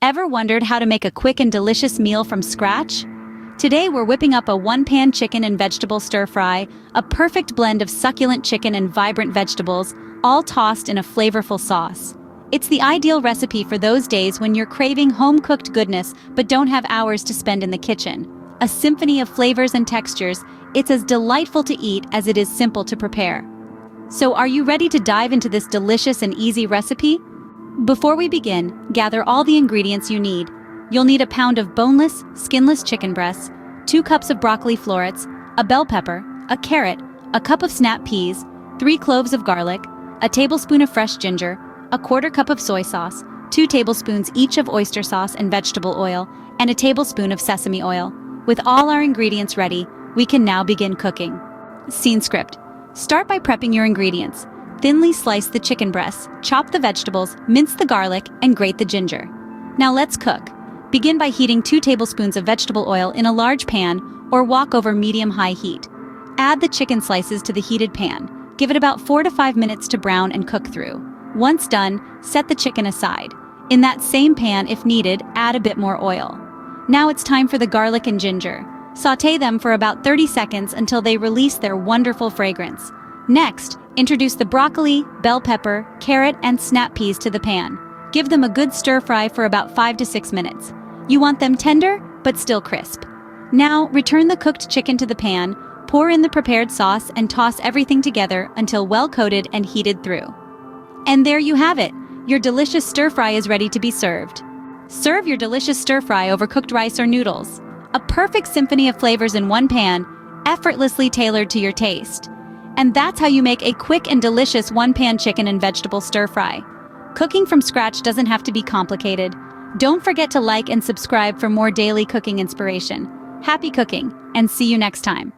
Ever wondered how to make a quick and delicious meal from scratch? Today we're whipping up a one-pan chicken and vegetable stir-fry, a perfect blend of succulent chicken and vibrant vegetables, all tossed in a flavorful sauce. It's the ideal recipe for those days when you're craving home-cooked goodness but don't have hours to spend in the kitchen. A symphony of flavors and textures, it's as delightful to eat as it is simple to prepare. So are you ready to dive into this delicious and easy recipe? Before we begin, gather all the ingredients you need. You'll need a pound of boneless, skinless chicken breasts, 2 cups of broccoli florets, a bell pepper, a carrot, a cup of snap peas, 3 cloves of garlic, a tablespoon of fresh ginger, a 1/4 cup of soy sauce, 2 tablespoons each of oyster sauce and vegetable oil, and a tablespoon of sesame oil. With all our ingredients ready, we can now begin cooking. Scene script. Start by prepping your ingredients. Thinly slice the chicken breasts, chop the vegetables, mince the garlic, and grate the ginger. Now let's cook. Begin by heating 2 tablespoons of vegetable oil in a large pan or wok over medium-high heat. Add the chicken slices to the heated pan. Give it about 4 to 5 minutes to brown and cook through. Once done, set the chicken aside. In that same pan, if needed, add a bit more oil. Now it's time for the garlic and ginger. Sauté them for about 30 seconds until they release their wonderful fragrance. Next, introduce the broccoli, bell pepper, carrot, and snap peas to the pan. Give them a good stir-fry for about 5 to 6 minutes. You want them tender, but still crisp. Now, return the cooked chicken to the pan, pour in the prepared sauce, and toss everything together until well-coated and heated through. And there you have it! Your delicious stir-fry is ready to be served. Serve your delicious stir-fry over cooked rice or noodles. A perfect symphony of flavors in one pan, effortlessly tailored to your taste. And that's how you make a quick and delicious one-pan chicken and vegetable stir-fry. Cooking from scratch doesn't have to be complicated. Don't forget to like and subscribe for more daily cooking inspiration. Happy cooking, and see you next time.